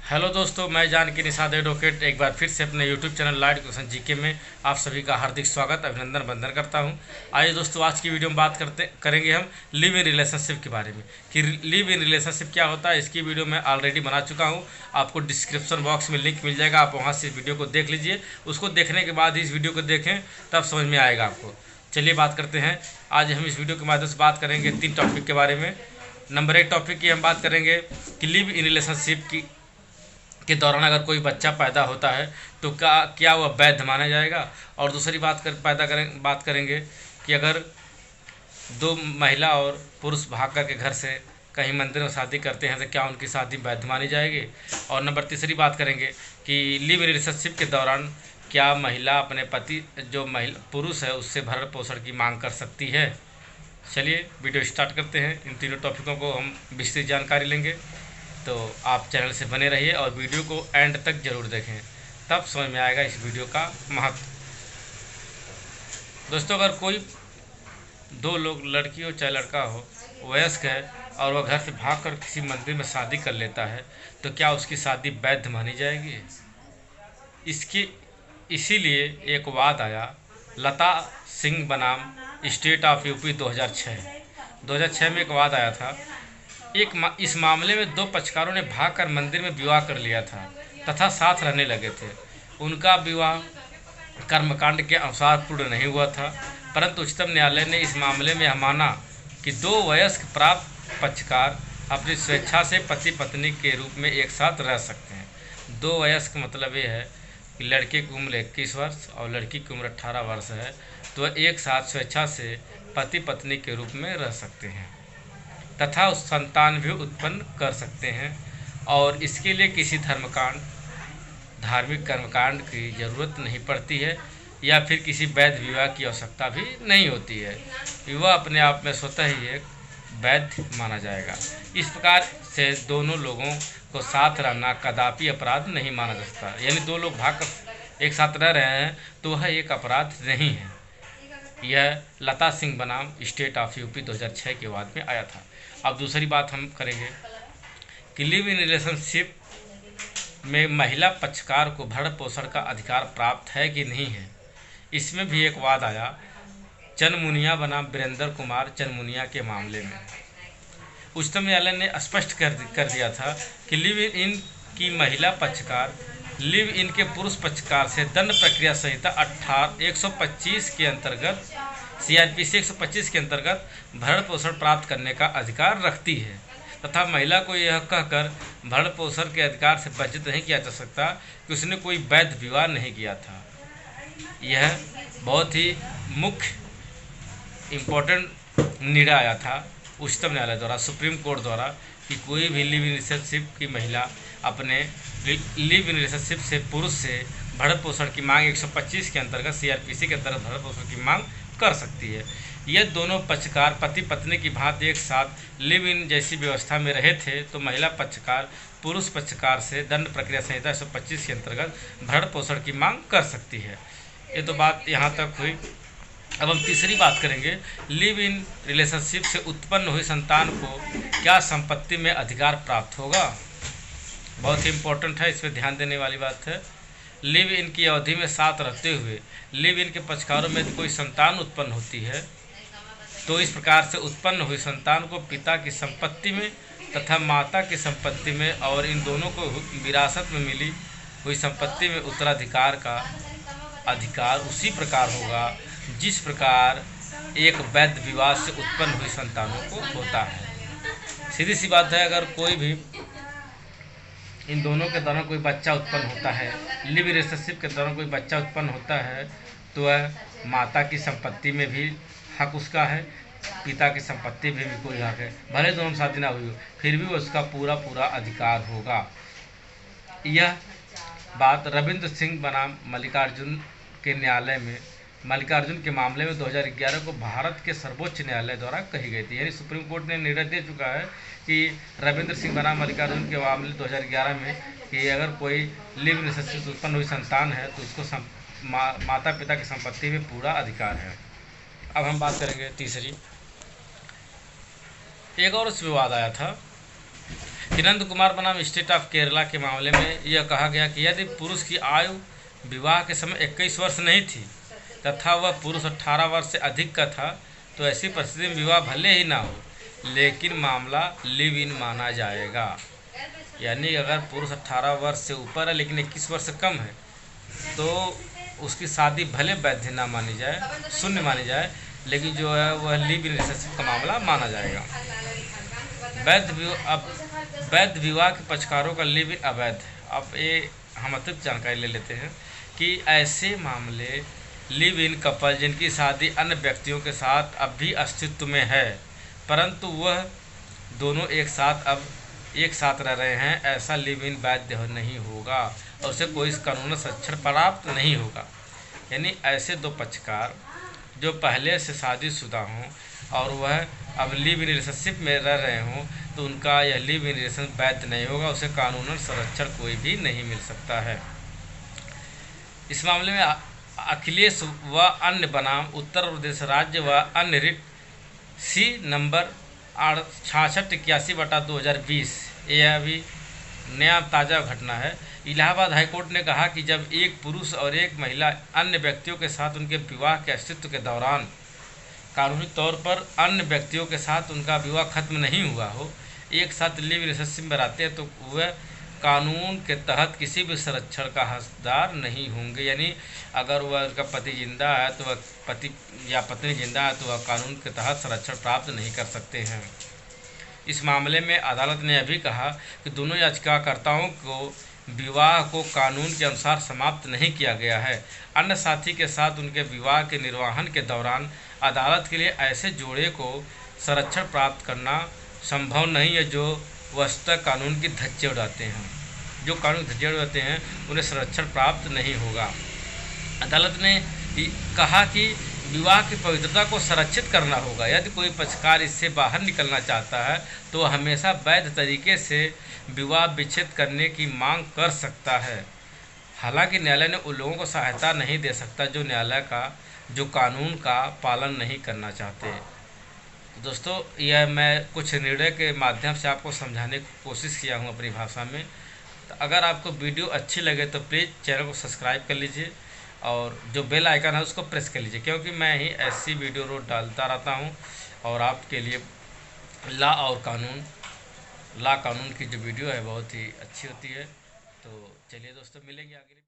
Hello दोस्तों, मैं Janaki Nishad advocate एक बार फिर से अपने YouTube channel law education GK में आप सभी का हार्दिक स्वागत अभिनंदन वंदन करता हूं। आइए दोस्तों, आज की वीडियो में बात करेंगे हम लिव इन रिलेशनशिप के बारे में कि लिव इन रिलेशनशिप क्या होता है। इसकी वीडियो मैं ऑलरेडी बना चुका हूं, आपको डिस्क्रिप्शन बॉक्स में लिंक मिल जाएगा, आप वहाँ से वीडियो को देख लीजिए। उसको देखने के बाद इस वीडियो को देखें, तब समझ में आएगा आपको। चलिए बात करते हैं। आज हम इस वीडियो के माध्यम से बात करेंगे 3 टॉपिक के बारे में। नंबर 1 टॉपिक की हम बात करेंगे कि लिव इन रिलेशनशिप के दौरान अगर कोई बच्चा पैदा होता है तो क्या वह वैध माना जाएगा। और दूसरी बात करेंगे कि अगर 2 महिला और पुरुष भाग कर के घर से कहीं मंदिर में शादी करते हैं तो क्या उनकी शादी वैध मानी जाएगी। और नंबर तीसरी बात करेंगे कि लिव इन रिलेशनशिप के दौरान क्या महिला अपने पति जो महिला पुरुष है उससे भरण पोषण की मांग कर सकती है। चलिए वीडियो स्टार्ट करते हैं। इन तीनों टॉपिकों को हम विस्तृत जानकारी लेंगे, तो आप चैनल से बने रहिए और वीडियो को एंड तक जरूर देखें, तब समझ में आएगा इस वीडियो का महत्व। दोस्तों, अगर कोई 2 लोग, लड़की हो चाहे लड़का हो, वयस्क है और वह घर से भागकर किसी मंदिर में शादी कर लेता है तो क्या उसकी शादी वैध मानी जाएगी। इसकी इसीलिए एक वाद आया लता सिंह बनाम स्टेट ऑफ यूपी 2006 में एक वाद आया था। इस मामले में 2 पक्षकारों ने भागकर मंदिर में विवाह कर लिया था तथा साथ रहने लगे थे। उनका विवाह कर्मकांड के अनुसार पूर्ण नहीं हुआ था, परंतु उच्चतम न्यायालय ने इस मामले में यह माना कि 2 वयस्क प्राप्त पक्षकार अपनी स्वेच्छा से पति पत्नी के रूप में एक साथ रह सकते हैं। 2 वयस्क मतलब ये है कि लड़के की उम्र 21 वर्ष और लड़की की उम्र 18 वर्ष है, तो एक साथ स्वेच्छा से पति पत्नी के रूप में रह सकते हैं तथा उस संतान भी उत्पन्न कर सकते हैं। और इसके लिए किसी धार्मिक कर्मकांड की जरूरत नहीं पड़ती है या फिर किसी वैध विवाह की आवश्यकता भी नहीं होती है। विवाह अपने आप में स्वतः ही एक वैध माना जाएगा। इस प्रकार से दोनों लोगों को साथ रहना कदापि अपराध नहीं माना जा सकता। यानी 2 लोग भागकर एक साथ रह रहे हैं तो वह एक अपराध नहीं है। यह लता सिंह बनाम स्टेट ऑफ यूपी 2006 के वाद में आया था। अब दूसरी बात हम करेंगे कि लिव इन रिलेशनशिप में महिला पक्षकार को भरण पोषण का अधिकार प्राप्त है कि नहीं है। इसमें भी एक वाद आया चनमुनिया बनाम वीरेंद्र कुमार चनमुनिया के मामले में। उच्चतम न्यायालय ने स्पष्ट कर दिया था कि लिव इन की महिला पक्षकार लिव इन के पुरुष पक्षकार से दंड प्रक्रिया संहिता 125 के अंतर्गत CRPC 125 के अंतर्गत भरण पोषण प्राप्त करने का अधिकार रखती है तथा महिला को यह कहकर भरण पोषण के अधिकार से वंचित नहीं किया जा सकता कि उसने कोई वैध विवाह नहीं किया था। यह बहुत ही मुख्य इम्पोर्टेंट निर्णय आया था उच्चतम न्यायालय द्वारा, सुप्रीम कोर्ट द्वारा, कि कोई भी लिव इन रिलेशनशिप की महिला अपने लिव इन रिलेशनशिप से पुरुष से भरण पोषण की मांग 125 के अंतर्गत CRPC के अंतर्गत भरण पोषण की मांग कर सकती है। ये दोनों पक्षकार पति पत्नी की भांति एक साथ लिव इन जैसी व्यवस्था में रहे थे तो महिला पक्षकार पुरुष पक्षकार से दंड प्रक्रिया संहिता 125 के अंतर्गत भरण पोषण की मांग कर सकती है। ये तो बात यहाँ तक हुई। अब हम तीसरी बात करेंगे, लिव इन रिलेशनशिप से उत्पन्न हुई संतान को क्या संपत्ति में अधिकार प्राप्त होगा। बहुत ही इम्पोर्टेंट है, इस पर ध्यान देने वाली बात है। लिव इन की अवधि में साथ रहते हुए लिव इन के पक्षकारों में कोई संतान उत्पन्न होती है तो इस प्रकार से उत्पन्न हुई संतान को पिता की संपत्ति में तथा माता की संपत्ति में और इन दोनों को विरासत में मिली हुई संपत्ति में उत्तराधिकार का अधिकार उसी प्रकार होगा जिस प्रकार एक वैध विवाह से उत्पन्न हुई संतानों को होता है। सीधी सी बात है, अगर कोई भी इन दोनों के दौरान कोई बच्चा उत्पन्न होता है, लिव इन रिलेशनशिप के दौरान कोई बच्चा उत्पन्न होता है तो वह माता की संपत्ति में भी हक उसका है, पिता की संपत्ति में भी कोई हक है। भले दोनों शादी ना हुई हो फिर भी उसका पूरा अधिकार होगा। यह बात रविंद्र सिंह बनाम मल्लिकार्जुन के न्यायालय में मल्लिकार्जुन के मामले में 2011 को भारत के सर्वोच्च न्यायालय द्वारा कही गई थी। यानी सुप्रीम कोर्ट ने निर्णय दे चुका है कि रविंद्र सिंह बनाम मल्लिकार्जुन के मामले 2011 में कि अगर कोई लिव इन रिलेशनशिप से उत्पन्न हुई संतान है तो उसको माता पिता की संपत्ति में पूरा अधिकार है। अब हम बात करेंगे तीसरी। एक और विवाद आया था किरंद कुमार बनाम स्टेट ऑफ केरला के मामले में यह कहा गया कि यदि पुरुष की आयु विवाह के समय 21 वर्ष नहीं थी तथा वह पुरुष 18 वर्ष से अधिक का था तो ऐसी परिस्थिति में विवाह भले ही ना हो लेकिन मामला लिव इन माना जाएगा। यानी अगर पुरुष 18 वर्ष से ऊपर है लेकिन 21 वर्ष से कम है तो उसकी शादी भले वैध ना मानी जाए, शून्य मानी जाए, लेकिन जो है वह लिव इन रिलेशनशिप का मामला माना जाएगा। वैध विवाह के पक्षकारों का लिव इन अवैध। अब ये हम अतिरिक्त जानकारी ले लेते हैं कि ऐसे मामले लिव इन कपल जिनकी शादी अन्य व्यक्तियों के साथ अब भी अस्तित्व में है परंतु वह दोनों एक साथ रह रहे हैं, ऐसा लिव इन वैध नहीं होगा और उसे कोई कानूनी संरक्षण प्राप्त नहीं होगा। यानी ऐसे दो पक्षकार जो पहले से शादीशुदा हों और वह अब लिव इन रिलेशनशिप में रह रहे हों तो उनका यह लिव इन रिलेशन वैध नहीं होगा, उसे कानूनन संरक्षण कोई भी नहीं मिल सकता है। इस मामले में अखिलेश व अन्य बनाम उत्तर प्रदेश राज्य व अन्य रिट सी नंबर 6681/2020, यह अभी नया ताज़ा घटना है। इलाहाबाद हाईकोर्ट ने कहा कि जब एक पुरुष और एक महिला अन्य व्यक्तियों के साथ उनके विवाह के अस्तित्व के दौरान कानूनी तौर पर अन्य व्यक्तियों के साथ उनका विवाह खत्म नहीं हुआ हो, एक साथ लिव रिलेशनशिप में रहते हैं तो वह कानून के तहत किसी भी संरक्षण का हकदार नहीं होंगे। यानी अगर वह उनका पति जिंदा है तो वह पति या पत्नी जिंदा है तो वह कानून के तहत संरक्षण प्राप्त नहीं कर सकते हैं। इस मामले में अदालत ने यह भी कहा कि दोनों याचिकाकर्ताओं को विवाह को कानून के अनुसार समाप्त नहीं किया गया है। अन्य साथी के साथ उनके विवाह के निर्वहन के दौरान अदालत के लिए ऐसे जोड़े को संरक्षण प्राप्त करना संभव नहीं है जो वस्तुतः कानून की धज्जियां उड़ाते हैं। जो कानून धज्जियां उड़ाते हैं उन्हें संरक्षण प्राप्त नहीं होगा। अदालत ने कहा कि विवाह की पवित्रता को संरक्षित करना होगा। यदि कोई पक्षकार इससे बाहर निकलना चाहता है तो वह हमेशा वैध तरीके से विवाह विच्छेद करने की मांग कर सकता है। हालांकि न्यायालय ने उन लोगों को सहायता नहीं दे सकता जो कानून का पालन नहीं करना चाहते। दोस्तों, यह मैं कुछ निर्णय के माध्यम से आपको समझाने की कोशिश किया हूँ अपनी भाषा में। तो अगर आपको वीडियो अच्छी लगे तो प्लीज़ चैनल को सब्सक्राइब कर लीजिए और जो बेल आइकन है उसको प्रेस कर लीजिए, क्योंकि मैं ही ऐसी वीडियो रोज डालता रहता हूँ और आपके लिए लॉ कानून की जो वीडियो है बहुत ही अच्छी होती है। तो चलिए दोस्तों, मिलेंगे आगे।